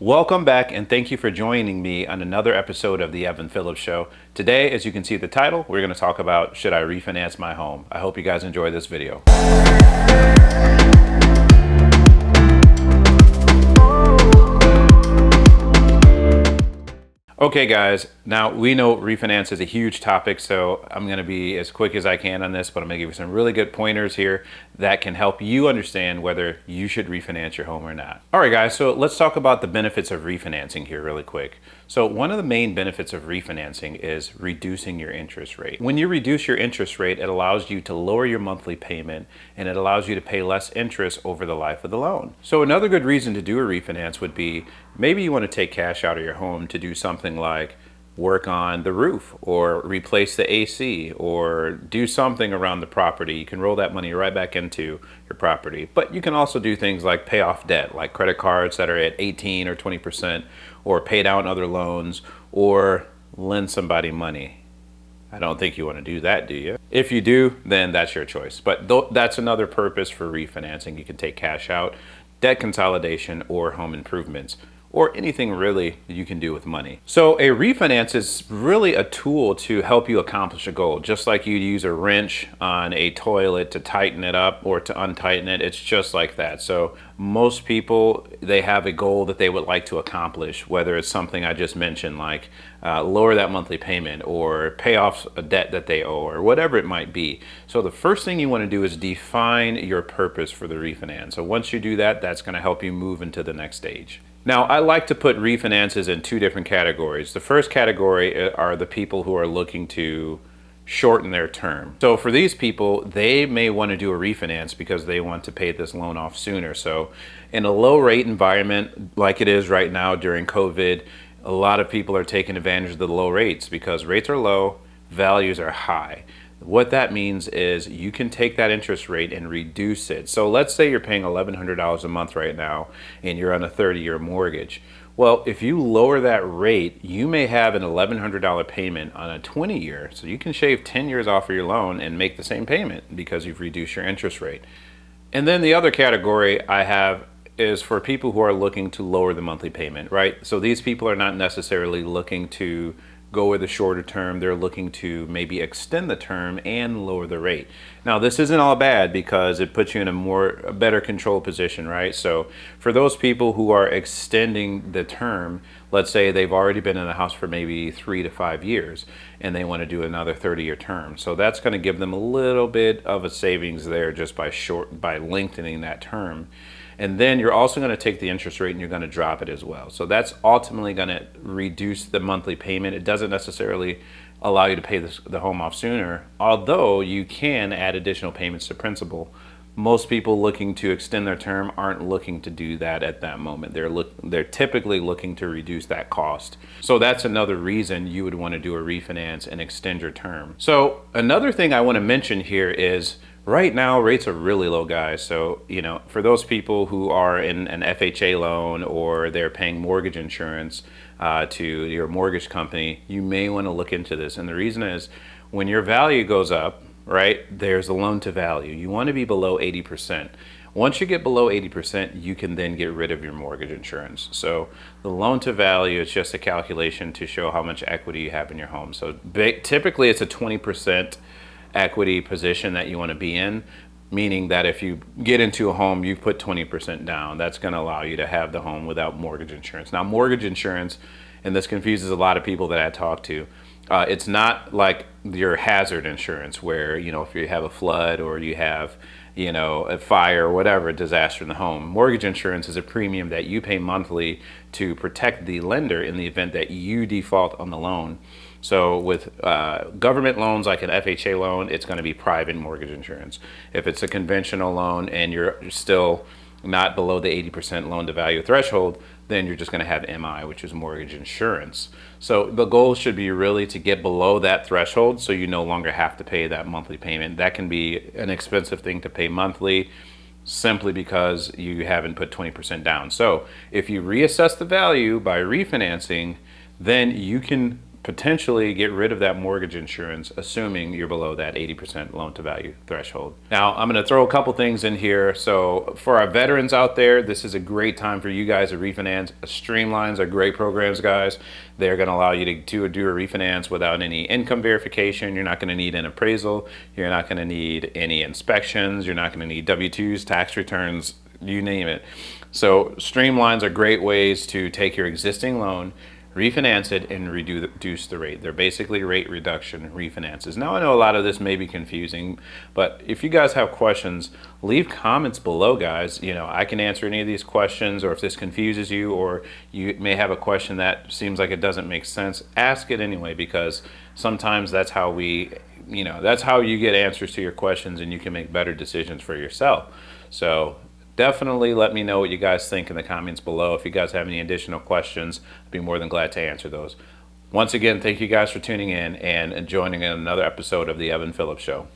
Welcome back and thank you for joining me on another episode of the Evan Phillips Show. Today, as you can see the title, we're going to talk about should I refinance my home. I hope you guys enjoy this video. Okay guys, now we know refinance is a huge topic, so I'm going to be as quick as I can on this, but I'm going to give you some really good pointers here that can help you understand whether you should refinance your home or not. All right guys, so let's talk about the benefits of refinancing here really quick. So one of the main benefits of refinancing is reducing your interest rate. When you reduce your interest rate, it allows you to lower your monthly payment and it allows you to pay less interest over the life of the loan. So another good reason to do a refinance would be maybe you want to take cash out of your home to do something like work on the roof or replace the AC or do something around the property. You can roll that money right back into your property. But you can also do things like pay off debt, like credit cards that are at 18 or 20%, or pay down other loans, or lend somebody money. I don't think you want to do that, do you? If you do, then that's your choice. But that's another purpose for refinancing. You can take cash out, debt consolidation, or home improvements, or anything really you can do with money. So a refinance is really a tool to help you accomplish a goal. Just like you'd use a wrench on a toilet to tighten it up or to untighten it, it's just like that. So most people, they have a goal that they would like to accomplish, whether it's something I just mentioned, like lower that monthly payment or pay off a debt that they owe or whatever it might be. So the first thing you want to do is define your purpose for the refinance. So once you do that, that's going to help you move into the next stage. Now, I like to put refinances in two different categories. The first category are the people who are looking to shorten their term. So for these people, they may want to do a refinance because they want to pay this loan off sooner. So in a low rate environment like it is right now during COVID, a lot of people are taking advantage of the low rates because rates are low, values are high. What that means is you can take that interest rate and reduce it. So let's say you're paying $1,100 a month right now and you're on a 30-year mortgage. Well, if you lower that rate, you may have an $1,100 payment on a 20-year. So you can shave 10 years off of your loan and make the same payment because you've reduced your interest rate. And then the other category I have is for people who are looking to lower the monthly payment, right? So these people are not necessarily looking to go with a shorter term. They're looking to maybe extend the term and lower the rate. Now, this isn't all bad because it puts you in a better control position, right? So for those people who are extending the term, let's say they've already been in the house for maybe 3 to 5 years and they want to do another 30-year term. So that's going to give them a little bit of a savings there just by lengthening that term. And then you're also going to take the interest rate and you're going to drop it as well. So that's ultimately going to reduce the monthly payment. It doesn't necessarily allow you to pay the home off sooner, although you can add additional payments to principal. Most people looking to extend their term aren't looking to do that at that moment. They're typically looking to reduce that cost. So that's another reason you would want to do a refinance and extend your term. So another thing I want to mention here is right now, rates are really low, guys. So, for those people who are in an FHA loan or they're paying mortgage insurance to your mortgage company, you may want to look into this. And the reason is when your value goes up, right, there's a loan to value. You want to be below 80%. Once you get below 80%, you can then get rid of your mortgage insurance. So the loan to value is just a calculation to show how much equity you have in your home. So typically it's a 20% equity position that you want to be in, meaning that if you get into a home, you put 20% down. That's going to allow you to have the home without mortgage insurance. Now, mortgage insurance, and this confuses a lot of people that I talk to, it's not like your hazard insurance where, if you have a flood or you have, a fire or whatever, a disaster in the home. Mortgage insurance is a premium that you pay monthly to protect the lender in the event that you default on the loan. So with government loans like an FHA loan, it's going to be private mortgage insurance. If it's a conventional loan and you're still not below the 80% loan to value threshold, then you're just going to have MI, which is mortgage insurance. So the goal should be really to get below that threshold so you no longer have to pay that monthly payment. That can be an expensive thing to pay monthly simply because you haven't put 20% down. So if you reassess the value by refinancing, then you can potentially get rid of that mortgage insurance, assuming you're below that 80% loan to value threshold. Now, I'm going to throw a couple things in here. So for our veterans out there, this is a great time for you guys to refinance. Streamlines are great programs, guys. They're going to allow you to do a refinance without any income verification. You're not going to need an appraisal. You're not going to need any inspections. You're not going to need W-2s, tax returns, you name it. So streamlines are great ways to take your existing loan, refinance it, and reduce the rate. They're basically rate reduction refinances. Now, I know a lot of this may be confusing, but if you guys have questions, leave comments below, guys. You know, I can answer any of these questions, or if this confuses you, or you may have a question that seems like it doesn't make sense, ask it anyway, because sometimes that's how that's how you get answers to your questions, and you can make better decisions for yourself. So definitely let me know what you guys think in the comments below. If you guys have any additional questions, I'd be more than glad to answer those. Once again, thank you guys for tuning in and joining in another episode of the Evan Phillips Show.